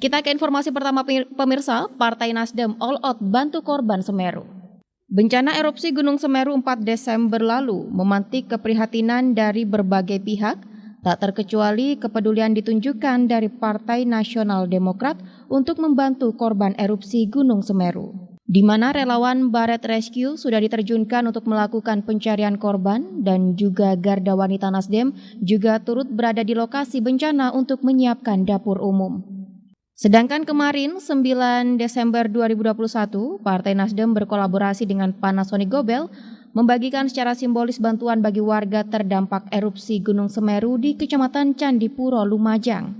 Kita ke informasi pertama pemirsa, Partai Nasdem all out bantu korban Semeru. Bencana erupsi Gunung Semeru 4 Desember lalu memantik keprihatinan dari berbagai pihak, tak terkecuali kepedulian ditunjukkan dari Partai Nasional Demokrat untuk membantu korban erupsi Gunung Semeru, di mana relawan Baret Rescue sudah diterjunkan untuk melakukan pencarian korban dan juga Garda Wanita Nasdem juga turut berada di lokasi bencana untuk menyiapkan dapur umum. Sedangkan kemarin 9 Desember 2021, Partai Nasdem berkolaborasi dengan Panasonic Gobel membagikan secara simbolis bantuan bagi warga terdampak erupsi Gunung Semeru di Kecamatan Candipuro, Lumajang.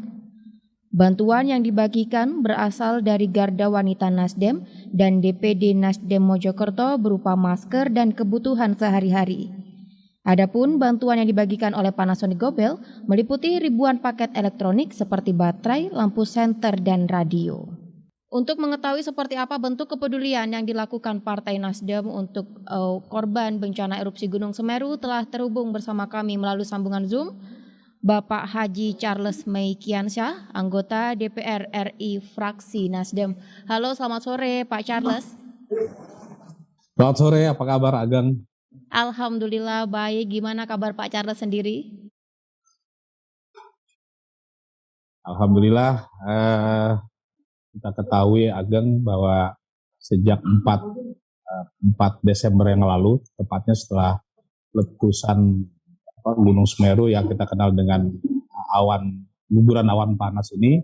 Bantuan yang dibagikan berasal dari Garda Wanita Nasdem dan DPD Nasdem Mojokerto berupa masker dan kebutuhan sehari-hari. Adapun bantuan yang dibagikan oleh Panasonic Gobel meliputi ribuan paket elektronik seperti baterai, lampu senter, dan radio. Untuk mengetahui seperti apa bentuk kepedulian yang dilakukan Partai Nasdem untuk korban bencana erupsi Gunung Semeru, telah terhubung bersama kami melalui sambungan Zoom Bapak Haji Charles Meikiansyah, anggota DPR RI fraksi Nasdem. Halo, selamat sore Pak Charles. Selamat sore, apa kabar Ageng? Alhamdulillah baik, gimana kabar Pak Charles sendiri? Alhamdulillah, kita ketahui Ageng bahwa sejak 4 Desember yang lalu, tepatnya setelah letusan Gunung Semeru yang kita kenal dengan guguran awan panas ini,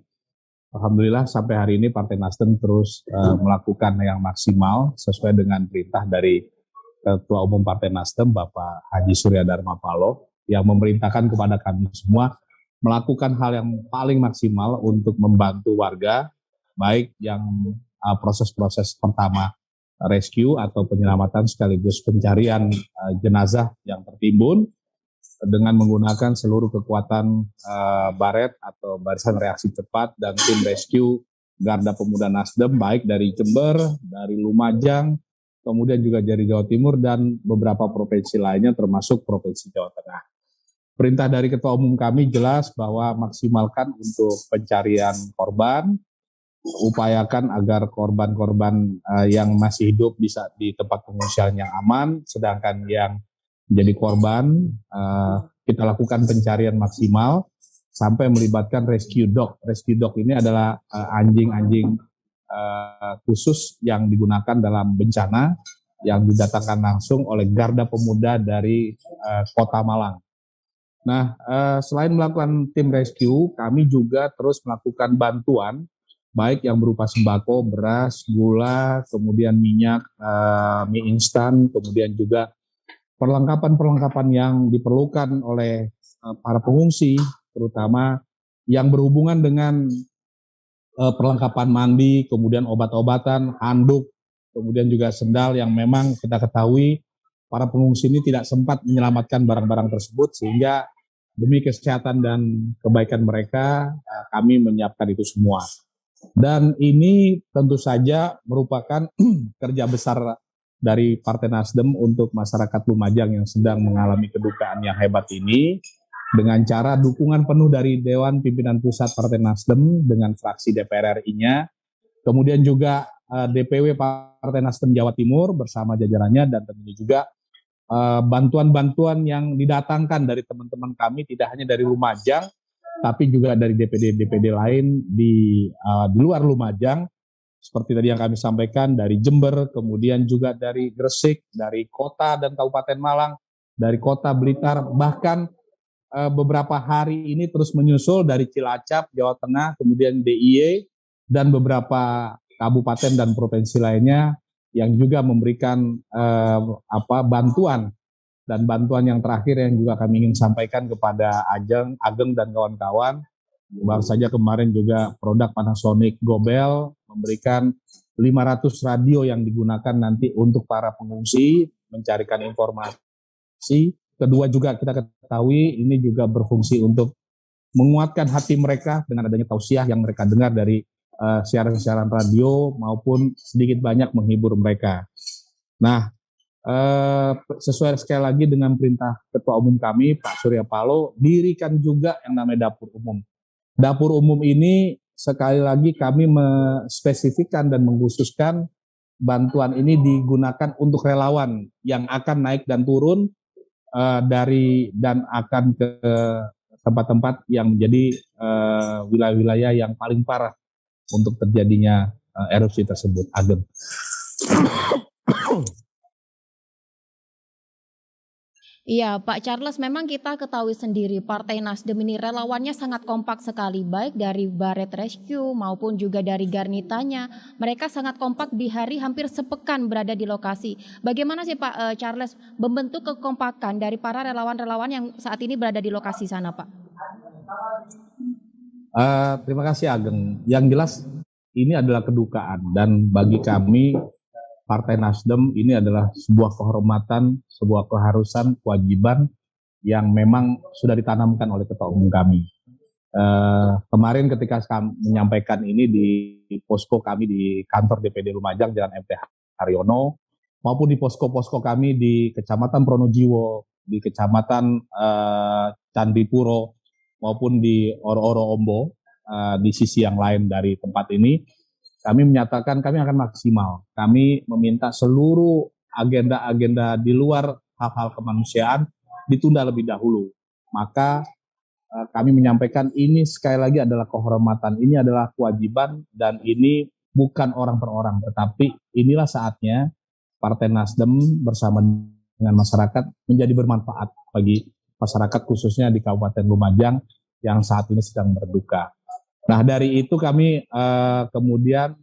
alhamdulillah sampai hari ini Partai Nasdem terus melakukan yang maksimal sesuai dengan perintah dari Ketua Umum Partai Nasdem Bapak Haji Surya Dharma Paloh yang memerintahkan kepada kami semua melakukan hal yang paling maksimal untuk membantu warga, baik yang proses-proses pertama rescue atau penyelamatan sekaligus pencarian jenazah yang tertimbun dengan menggunakan seluruh kekuatan Baret atau Barisan Reaksi Cepat dan tim rescue Garda Pemuda Nasdem baik dari Jember, dari Lumajang, kemudian juga dari Jawa Timur dan beberapa provinsi lainnya termasuk Provinsi Jawa Tengah. Perintah dari Ketua Umum kami jelas bahwa maksimalkan untuk pencarian korban, upayakan agar korban-korban yang masih hidup bisa di tempat pengungsian yang aman, sedangkan yang menjadi korban kita lakukan pencarian maksimal sampai melibatkan rescue dog. Rescue dog ini adalah anjing-anjing khusus yang digunakan dalam bencana yang didatangkan langsung oleh Garda Pemuda dari Kota Malang. Nah, selain melakukan tim rescue, kami juga terus melakukan bantuan baik yang berupa sembako, beras, gula, kemudian minyak, mie instan, kemudian juga perlengkapan-perlengkapan yang diperlukan oleh para pengungsi, terutama yang berhubungan dengan perlengkapan mandi, kemudian obat-obatan, handuk, kemudian juga sendal yang memang kita ketahui para pengungsi ini tidak sempat menyelamatkan barang-barang tersebut sehingga demi kesehatan dan kebaikan mereka kami menyiapkan itu semua. Dan ini tentu saja merupakan kerja besar dari Partai Nasdem untuk masyarakat Lumajang yang sedang mengalami kedukaan yang hebat ini, dengan cara dukungan penuh dari Dewan Pimpinan Pusat Partai Nasdem dengan fraksi DPR RI-nya, kemudian juga DPW Partai Nasdem Jawa Timur bersama jajarannya, dan tentunya juga bantuan-bantuan yang didatangkan dari teman-teman kami tidak hanya dari Lumajang, tapi juga dari DPD-DPD lain di luar Lumajang, seperti tadi yang kami sampaikan dari Jember, kemudian juga dari Gresik, dari Kota dan Kabupaten Malang, dari Kota Blitar, bahkan beberapa hari ini terus menyusul dari Cilacap, Jawa Tengah, kemudian DIY, dan beberapa kabupaten dan provinsi lainnya yang juga memberikan bantuan. Dan bantuan yang terakhir yang juga kami ingin sampaikan kepada Ageng dan kawan-kawan, baru saja kemarin juga produk Panasonic Gobel memberikan 500 radio yang digunakan nanti untuk para pengungsi mencarikan informasi. Kedua juga kita ketahui ini juga berfungsi untuk menguatkan hati mereka dengan adanya tausiah yang mereka dengar dari siaran-siaran radio maupun sedikit banyak menghibur mereka. Nah, sesuai sekali lagi dengan perintah Ketua Umum kami Pak Surya Paloh, dirikan juga yang namanya dapur umum. Dapur umum ini sekali lagi kami menspesifikkan dan mengkhususkan bantuan ini digunakan untuk relawan yang akan naik dan turun dan akan ke tempat-tempat yang menjadi wilayah-wilayah yang paling parah untuk terjadinya erupsi tersebut. Ageng. Iya, Pak Charles, memang kita ketahui sendiri Partai Nasdem ini relawannya sangat kompak sekali, baik dari Baret Rescue maupun juga dari Garnitanya. Mereka sangat kompak di hari hampir sepekan berada di lokasi. Bagaimana sih Pak Charles membentuk kekompakan dari para relawan-relawan yang saat ini berada di lokasi sana, Pak? Terima kasih Ageng. Yang jelas ini adalah kedukaan dan bagi kami Partai Nasdem ini adalah sebuah kehormatan, sebuah keharusan, kewajiban yang memang sudah ditanamkan oleh Ketua Umum kami. Kemarin ketika kami menyampaikan ini di posko kami di kantor DPD Lumajang Jalan MT Haryono maupun di posko-posko kami di Kecamatan Pronojiwo, di Kecamatan Candipuro maupun di Oro-Oro Ombo di sisi yang lain dari tempat ini, kami menyatakan kami akan maksimal. Kami meminta seluruh agenda-agenda di luar hal-hal kemanusiaan ditunda lebih dahulu. Maka kami menyampaikan ini sekali lagi adalah kehormatan, ini adalah kewajiban dan ini bukan orang per orang, tetapi inilah saatnya Partai Nasdem bersama dengan masyarakat menjadi bermanfaat bagi masyarakat khususnya di Kabupaten Lumajang yang saat ini sedang berduka. Nah dari itu kami kemudian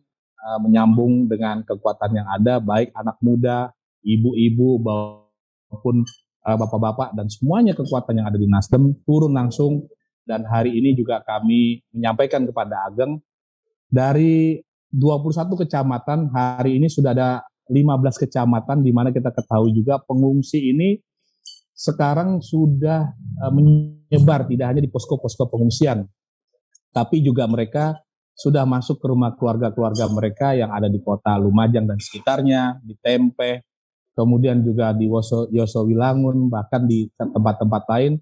menyambung dengan kekuatan yang ada, baik anak muda, ibu-ibu maupun bapak-bapak dan semuanya kekuatan yang ada di Nasdem turun langsung. Dan hari ini juga kami menyampaikan kepada Ageng dari 21 kecamatan hari ini sudah ada 15 kecamatan di mana kita ketahui juga pengungsi ini sekarang sudah menyebar tidak hanya di posko-posko pengungsian, tapi juga mereka sudah masuk ke rumah keluarga-keluarga mereka yang ada di kota Lumajang dan sekitarnya, di Tempe, kemudian juga di Yosowilangun, bahkan di tempat-tempat lain,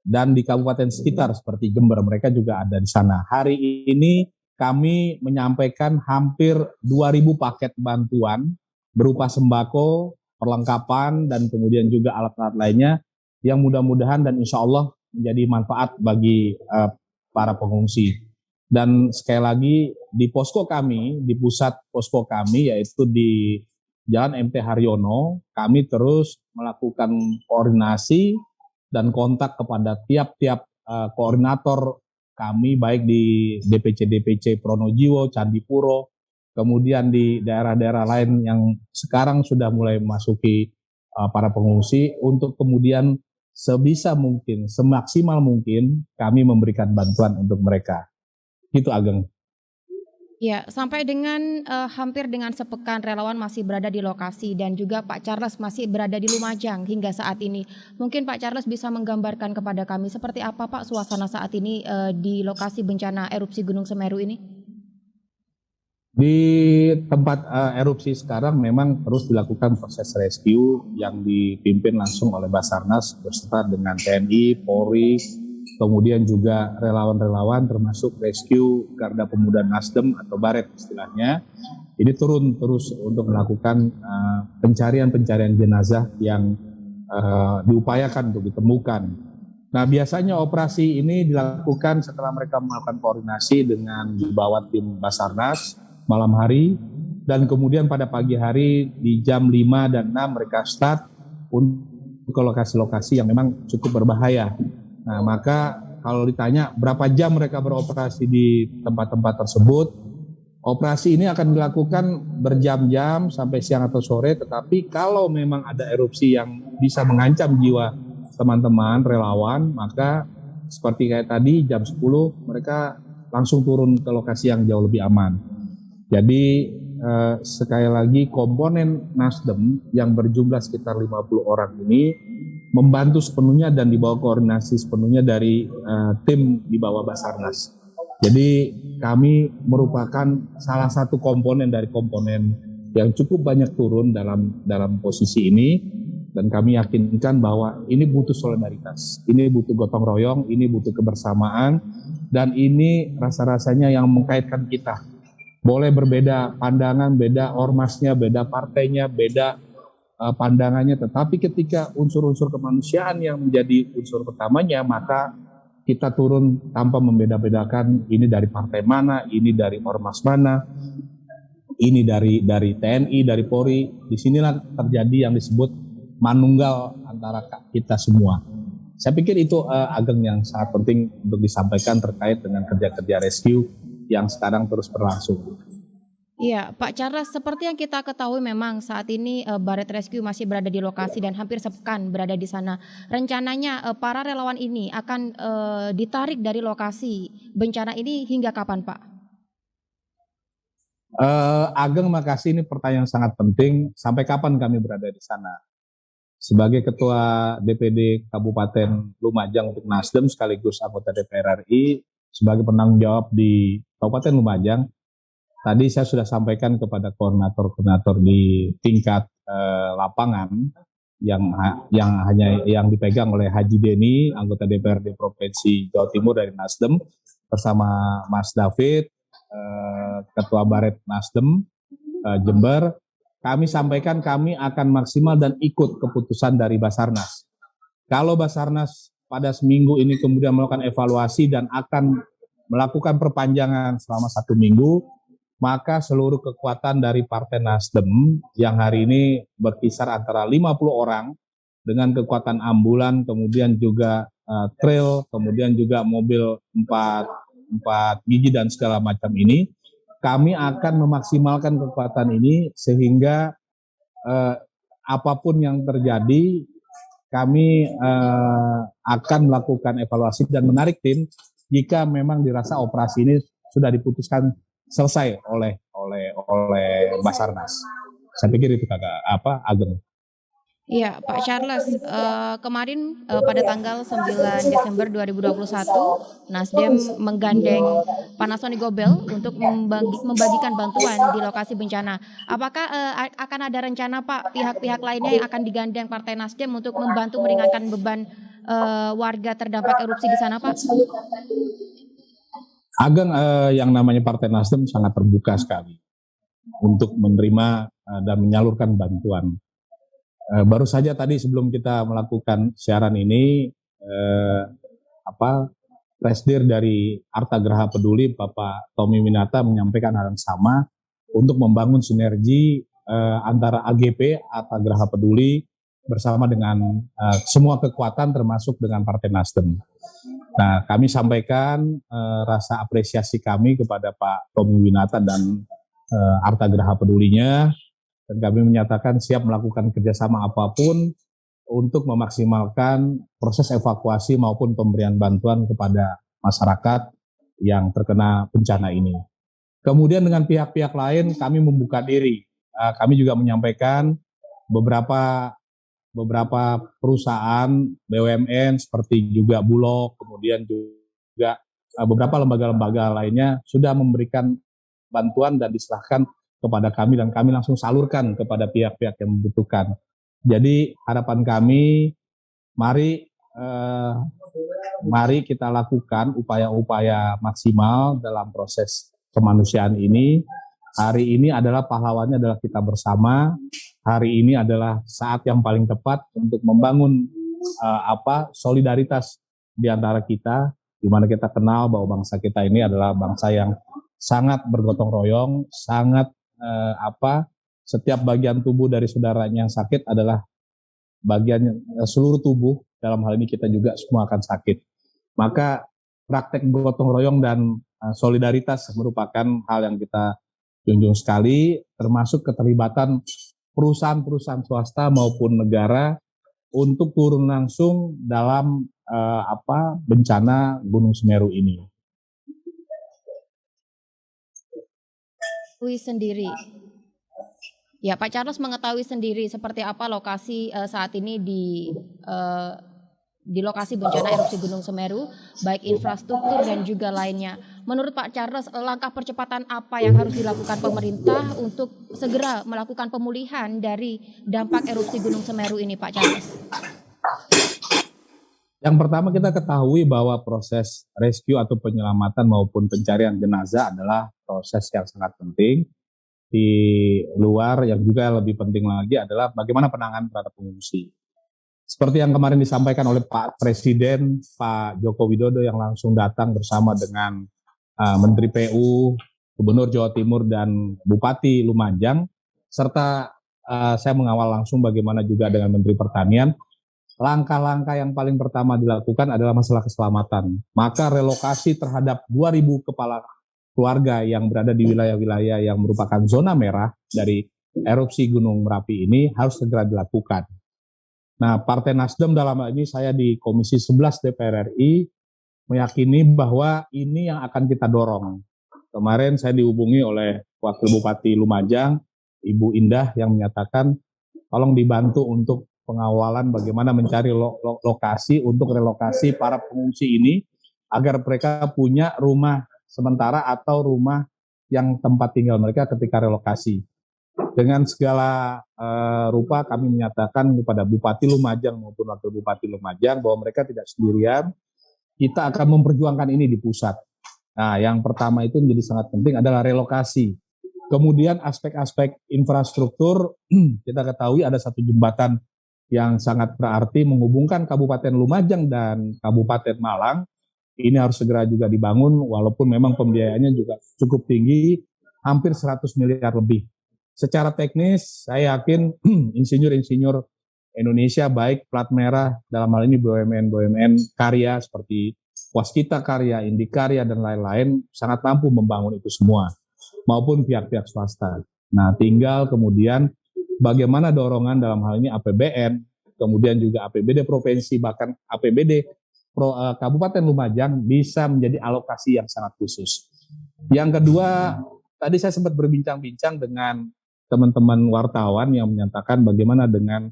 dan di kabupaten sekitar seperti Jember, mereka juga ada di sana. Hari ini kami menyampaikan hampir 2.000 paket bantuan berupa sembako, perlengkapan, dan kemudian juga alat-alat lainnya yang mudah-mudahan dan insya Allah menjadi manfaat bagi para pengungsi. Dan sekali lagi di posko kami, di pusat posko kami yaitu di Jalan MT Haryono, kami terus melakukan koordinasi dan kontak kepada tiap-tiap koordinator kami baik di DPC Pronojiwo, Candipuro, kemudian di daerah-daerah lain yang sekarang sudah mulai memasuki para pengungsi untuk kemudian sebisa mungkin, semaksimal mungkin kami memberikan bantuan untuk mereka. Gitu Ageng. Ya, sampai dengan hampir dengan sepekan relawan masih berada di lokasi dan juga Pak Charles masih berada di Lumajang hingga saat ini. Mungkin Pak Charles bisa menggambarkan kepada kami seperti apa Pak suasana saat ini di lokasi bencana erupsi Gunung Semeru ini? Di tempat erupsi sekarang memang terus dilakukan proses rescue yang dipimpin langsung oleh Basarnas beserta dengan TNI, Polri, kemudian juga relawan-relawan termasuk rescue Garda Pemuda Nasdem atau Baret istilahnya. Ini turun terus untuk melakukan pencarian-pencarian jenazah yang diupayakan untuk ditemukan. Nah biasanya operasi ini dilakukan setelah mereka melakukan koordinasi dengan dibawa tim Basarnas malam hari, dan kemudian pada pagi hari di jam 5 dan 6 mereka start untuk ke lokasi-lokasi yang memang cukup berbahaya. Nah maka kalau ditanya berapa jam mereka beroperasi di tempat-tempat tersebut, operasi ini akan dilakukan berjam-jam sampai siang atau sore, tetapi kalau memang ada erupsi yang bisa mengancam jiwa teman-teman relawan, maka seperti kayak tadi jam 10 mereka langsung turun ke lokasi yang jauh lebih aman. Jadi sekali lagi komponen Nasdem yang berjumlah sekitar 50 orang ini membantu sepenuhnya dan dibawa koordinasi sepenuhnya dari tim di bawah Basarnas. Jadi kami merupakan salah satu komponen dari komponen yang cukup banyak turun dalam posisi ini, dan kami yakinkan bahwa ini butuh solidaritas, ini butuh gotong royong, ini butuh kebersamaan, dan ini rasa-rasanya yang mengkaitkan kita. Boleh berbeda pandangan, beda ormasnya, beda partainya, beda pandangannya, tetapi ketika unsur-unsur kemanusiaan yang menjadi unsur pertamanya, maka kita turun tanpa membeda-bedakan ini dari partai mana, ini dari ormas mana, ini dari TNI, dari Polri. Disinilah terjadi yang disebut manunggal antara kita semua. Saya pikir itu Ageng yang sangat penting untuk disampaikan terkait dengan kerja-kerja rescue yang sekarang terus berlangsung. Iya, Pak Charles, seperti yang kita ketahui memang saat ini Baret Rescue masih berada di lokasi dan hampir sepekan berada di sana. Rencananya para relawan ini akan ditarik dari lokasi bencana ini hingga kapan, Pak? Ageng, makasih, ini pertanyaan sangat penting. Sampai kapan kami berada di sana? Sebagai Ketua DPD Kabupaten Lumajang untuk Nasdem sekaligus anggota DPR RI, sebagai penanggung jawab di Kabupaten Lumajang, tadi saya sudah sampaikan kepada koordinator-koordinator di tingkat lapangan yang dipegang oleh Haji Deni, anggota DPRD Provinsi Jawa Timur dari Nasdem, bersama Mas David, Ketua Baret Nasdem Jember. Kami sampaikan kami akan maksimal dan ikut keputusan dari Basarnas. Kalau Basarnas pada seminggu ini kemudian melakukan evaluasi dan akan melakukan perpanjangan selama 1 minggu, maka seluruh kekuatan dari Partai Nasdem yang hari ini berkisar antara 50 orang dengan kekuatan ambulan, kemudian juga trail, kemudian juga mobil 4 gigi dan segala macam ini, kami akan memaksimalkan kekuatan ini sehingga apapun yang terjadi, kami akan melakukan evaluasi dan menarik tim jika memang dirasa operasi ini sudah diputuskan selesai oleh Basarnas. Saya pikir itu Ageng. Iya, Pak Charles, kemarin pada tanggal 9 Desember 2021, Nasdem menggandeng Panasonic Gobel untuk membagikan bantuan di lokasi bencana. Apakah akan ada rencana, Pak, pihak-pihak lainnya yang akan digandeng Partai Nasdem untuk membantu meringankan beban warga terdampak erupsi di sana, Pak? Ageng, yang namanya Partai Nasdem sangat terbuka sekali untuk menerima dan menyalurkan bantuan. Baru saja tadi sebelum kita melakukan siaran ini, Presdir dari Arta Graha Peduli, Bapak Tommy Winata, menyampaikan hal yang sama untuk membangun sinergi antara AGP, Arta Graha Peduli, bersama dengan semua kekuatan termasuk dengan Partai Nasdem. Nah, kami sampaikan rasa apresiasi kami kepada Pak Tommy Winata dan Arta Graha Pedulinya, dan kami menyatakan siap melakukan kerjasama apapun untuk memaksimalkan proses evakuasi maupun pemberian bantuan kepada masyarakat yang terkena bencana ini. Kemudian dengan pihak-pihak lain kami membuka diri. Kami juga menyampaikan beberapa perusahaan BUMN seperti juga Bulog, kemudian juga beberapa lembaga-lembaga lainnya sudah memberikan bantuan dan diserahkan kepada kami, dan kami langsung salurkan kepada pihak-pihak yang membutuhkan. Jadi harapan kami, mari kita lakukan upaya-upaya maksimal dalam proses kemanusiaan ini. Hari ini adalah pahlawannya adalah kita bersama. Hari ini adalah saat yang paling tepat untuk membangun solidaritas di antara kita, di mana kita kenal bahwa bangsa kita ini adalah bangsa yang sangat bergotong royong, sangat setiap bagian tubuh dari saudaranya yang sakit adalah bagian seluruh tubuh. Dalam hal ini kita juga semua akan sakit. Maka praktek gotong royong dan solidaritas merupakan hal yang kita junjung sekali, termasuk keterlibatan perusahaan-perusahaan swasta maupun negara untuk turun langsung dalam bencana Gunung Semeru ini. Sendiri. Ya, Pak Charles mengetahui sendiri seperti apa lokasi saat ini di lokasi bencana erupsi Gunung Semeru, baik infrastruktur dan juga lainnya. Menurut Pak Charles, langkah percepatan apa yang harus dilakukan pemerintah untuk segera melakukan pemulihan dari dampak erupsi Gunung Semeru ini, Pak Charles? Yang pertama kita ketahui bahwa proses rescue atau penyelamatan maupun pencarian jenazah adalah proses yang sangat penting. Di luar yang juga lebih penting lagi adalah bagaimana penanganan terhadap pengungsi. Seperti yang kemarin disampaikan oleh Pak Presiden, Pak Joko Widodo yang langsung datang bersama dengan Menteri PU, Gubernur Jawa Timur dan Bupati Lumajang, serta saya mengawal langsung bagaimana juga dengan Menteri Pertanian. Langkah-langkah yang paling pertama dilakukan adalah masalah keselamatan. Maka relokasi terhadap 2.000 kepala keluarga yang berada di wilayah-wilayah yang merupakan zona merah dari erupsi Gunung Merapi ini harus segera dilakukan. Nah, Partai Nasdem dalam hal ini saya di Komisi 11 DPR RI meyakini bahwa ini yang akan kita dorong. Kemarin saya dihubungi oleh Wakil Bupati Lumajang, Ibu Indah, yang menyatakan tolong dibantu untuk pengawalan bagaimana mencari lokasi untuk relokasi para pengungsi ini agar mereka punya rumah sementara atau rumah yang tempat tinggal mereka ketika relokasi. Dengan segala rupa kami menyatakan kepada Bupati Lumajang maupun Wakil Bupati Lumajang bahwa mereka tidak sendirian, kita akan memperjuangkan ini di pusat. Nah, yang pertama itu menjadi sangat penting adalah relokasi. Kemudian aspek-aspek infrastruktur, kita ketahui ada satu jembatan yang sangat berarti menghubungkan Kabupaten Lumajang dan Kabupaten Malang. Ini harus segera juga dibangun, walaupun memang pembiayaannya juga cukup tinggi, hampir 100 miliar lebih. Secara teknis, saya yakin insinyur-insinyur Indonesia, baik plat merah, dalam hal ini BUMN karya seperti Waskita Karya, Indikarya, dan lain-lain, sangat mampu membangun itu semua, maupun pihak-pihak swasta. Nah, tinggal kemudian bagaimana dorongan dalam hal ini APBN, kemudian juga APBD provinsi, bahkan APBD Kabupaten Lumajang bisa menjadi alokasi yang sangat khusus. Yang kedua, tadi saya sempat berbincang-bincang dengan teman-teman wartawan yang menyatakan bagaimana dengan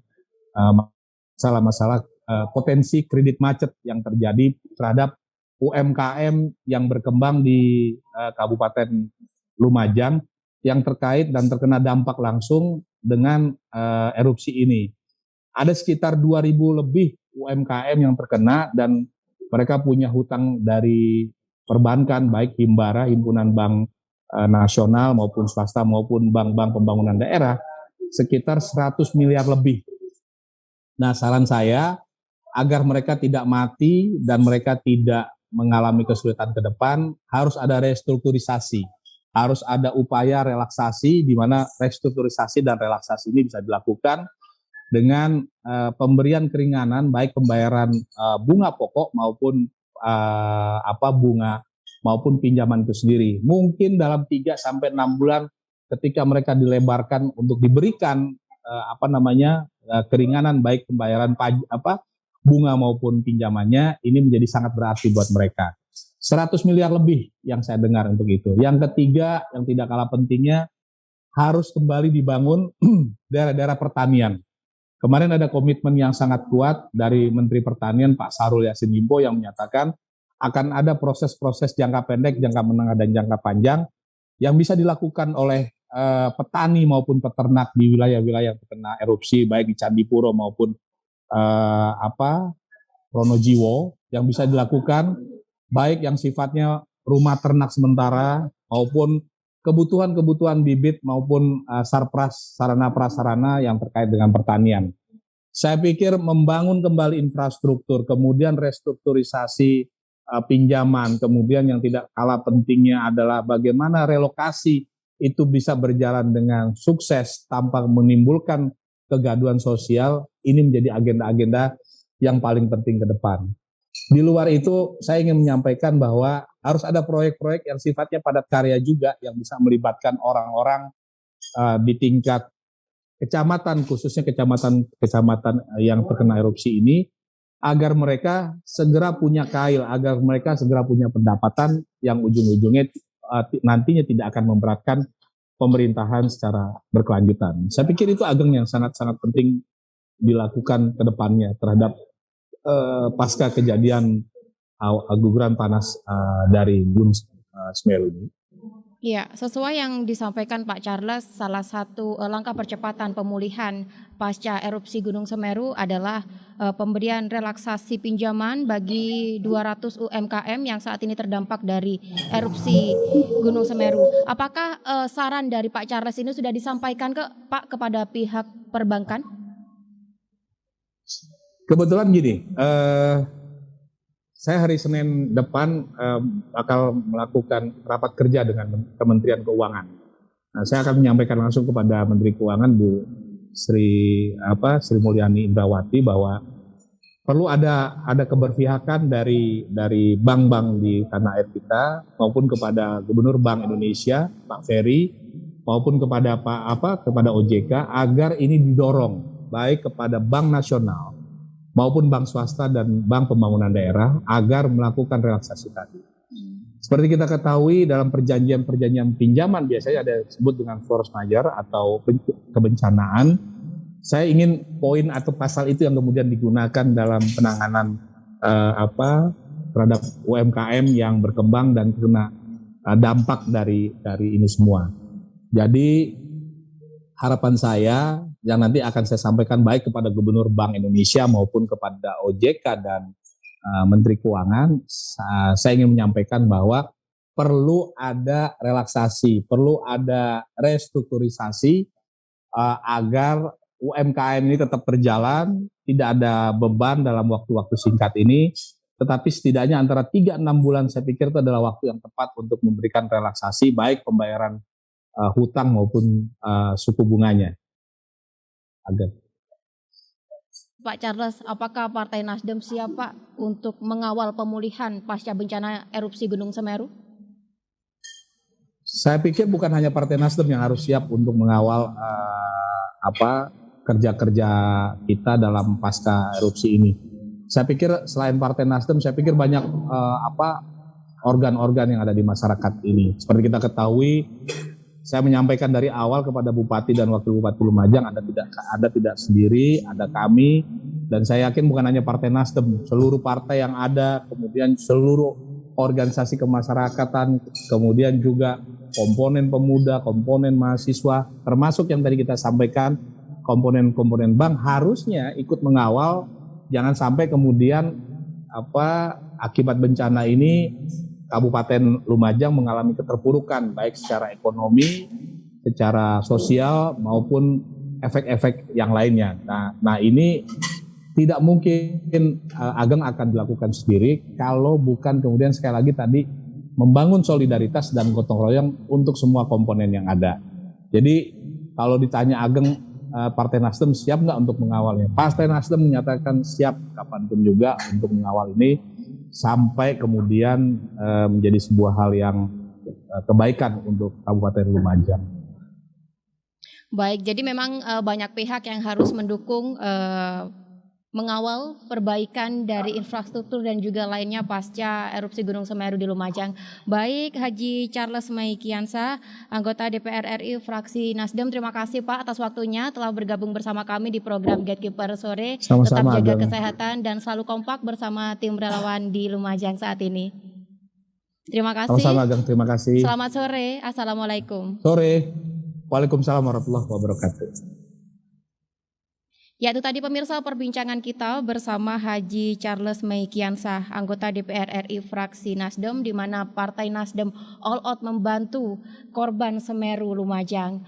masalah-masalah potensi kredit macet yang terjadi terhadap UMKM yang berkembang di Kabupaten Lumajang yang terkait dan terkena dampak langsung dengan erupsi ini. Ada sekitar 2.000 lebih UMKM yang terkena dan mereka punya hutang dari perbankan, baik Himbara, Himpunan Bank Nasional maupun swasta maupun bank-bank pembangunan daerah, sekitar 100 miliar lebih. Nah, saran saya agar mereka tidak mati dan mereka tidak mengalami kesulitan ke depan, harus ada restrukturisasi. Harus ada upaya relaksasi di mana restrukturisasi dan relaksasi ini bisa dilakukan dengan pemberian keringanan baik pembayaran bunga pokok maupun bunga maupun pinjaman itu sendiri. Mungkin dalam 3 sampai 6 bulan ketika mereka dilebarkan untuk diberikan keringanan baik pembayaran bunga maupun pinjamannya, ini menjadi sangat berarti buat mereka. 100 miliar lebih yang saya dengar untuk itu. Yang ketiga, yang tidak kalah pentingnya, harus kembali dibangun daerah-daerah pertanian. Kemarin ada komitmen yang sangat kuat dari Menteri Pertanian Pak Syahrul Yassin Limpo yang menyatakan akan ada proses-proses jangka pendek, jangka menengah, dan jangka panjang yang bisa dilakukan oleh petani maupun peternak di wilayah-wilayah yang terkena erupsi, baik di Candipuro maupun Pronojiwo, yang bisa dilakukan baik yang sifatnya rumah ternak sementara maupun kebutuhan-kebutuhan bibit maupun sarana prasarana yang terkait dengan pertanian. Saya pikir membangun kembali infrastruktur, kemudian restrukturisasi pinjaman, kemudian yang tidak kalah pentingnya adalah bagaimana relokasi itu bisa berjalan dengan sukses tanpa menimbulkan kegaduhan sosial, ini menjadi agenda-agenda yang paling penting ke depan. Di luar itu, saya ingin menyampaikan bahwa harus ada proyek-proyek yang sifatnya padat karya juga, yang bisa melibatkan orang-orang di tingkat kecamatan, khususnya kecamatan yang terkena erupsi ini, agar mereka segera punya kail, agar mereka segera punya pendapatan yang ujung-ujungnya nantinya tidak akan memberatkan pemerintahan secara berkelanjutan. Saya pikir itu Ageng yang sangat-sangat penting dilakukan ke depannya terhadap pasca kejadian guguran panas dari Gunung Semeru ini. Ya, sesuai yang disampaikan Pak Charles, salah satu langkah percepatan pemulihan pasca erupsi Gunung Semeru adalah pemberian relaksasi pinjaman bagi 200 UMKM yang saat ini terdampak dari erupsi Gunung Semeru. Apakah saran dari Pak Charles ini sudah disampaikan ke Pak kepada pihak perbankan? Kebetulan gini, saya hari Senin depan bakal melakukan rapat kerja dengan Kementerian Keuangan. Nah, saya akan menyampaikan langsung kepada Menteri Keuangan Bu Sri Mulyani Indrawati bahwa perlu ada keberpihakan dari bank-bank di tanah air kita maupun kepada Gubernur Bank Indonesia Pak Ferry maupun kepada kepada OJK agar ini didorong baik kepada Bank Nasional maupun bank swasta dan bank pembangunan daerah agar melakukan relaksasi tadi. Seperti kita ketahui dalam perjanjian pinjaman biasanya ada disebut dengan force majeure atau kebencanaan. Saya ingin poin atau pasal itu yang kemudian digunakan dalam penanganan terhadap UMKM yang berkembang dan kena dampak dari ini semua. Jadi harapan saya yang nanti akan saya sampaikan baik kepada Gubernur Bank Indonesia maupun kepada OJK dan Menteri Keuangan, saya ingin menyampaikan bahwa perlu ada relaksasi, perlu ada restrukturisasi agar UMKM ini tetap berjalan, tidak ada beban dalam waktu-waktu singkat ini, tetapi setidaknya antara 3-6 bulan saya pikir itu adalah waktu yang tepat untuk memberikan relaksasi baik pembayaran hutang maupun suku bunganya. Agar. Pak Charles, apakah Partai Nasdem siap Pak untuk mengawal pemulihan pasca bencana erupsi Gunung Semeru? Saya pikir bukan hanya Partai Nasdem yang harus siap untuk mengawal kerja-kerja kita dalam pasca erupsi ini. Saya pikir selain Partai Nasdem, saya pikir banyak organ-organ yang ada di masyarakat ini. Seperti kita ketahui, saya menyampaikan dari awal kepada Bupati dan Wakil Bupati Lumajang, Anda tidak sendiri, ada kami, dan saya yakin bukan hanya Partai Nasdem, seluruh partai yang ada, kemudian seluruh organisasi kemasyarakatan, kemudian juga komponen pemuda, komponen mahasiswa, termasuk yang tadi kita sampaikan, komponen-komponen bank harusnya ikut mengawal, jangan sampai kemudian akibat bencana ini Kabupaten Lumajang mengalami keterpurukan baik secara ekonomi, secara sosial maupun efek-efek yang lainnya. Nah ini tidak mungkin Ageng akan dilakukan sendiri kalau bukan kemudian sekali lagi tadi membangun solidaritas dan gotong royong untuk semua komponen yang ada. Jadi kalau ditanya Ageng Partai Nasdem siap nggak untuk mengawalnya? Partai Nasdem menyatakan siap kapanpun juga untuk mengawal ini sampai kemudian menjadi sebuah hal yang kebaikan untuk Kabupaten Lumajang. Baik, jadi memang banyak pihak yang harus mendukung mengawal perbaikan dari infrastruktur dan juga lainnya pasca erupsi Gunung Semeru di Lumajang. Baik, Haji Charles Maikiansa, anggota DPR RI fraksi Nasdem, terima kasih Pak atas waktunya telah bergabung bersama kami di program Gatekeeper sore. Sama-sama, tetap jaga Ageng. Kesehatan dan selalu kompak bersama tim relawan di Lumajang saat ini. Terima kasih. Sama-sama, Ageng, terima kasih. Selamat sore, Assalamualaikum. Sore, Waalaikumsalam warahmatullahi wabarakatuh. Ya, itu tadi pemirsa perbincangan kita bersama Haji Charles Maikiansa, anggota DPR RI fraksi Nasdem, di mana Partai Nasdem all out membantu korban Semeru Lumajang.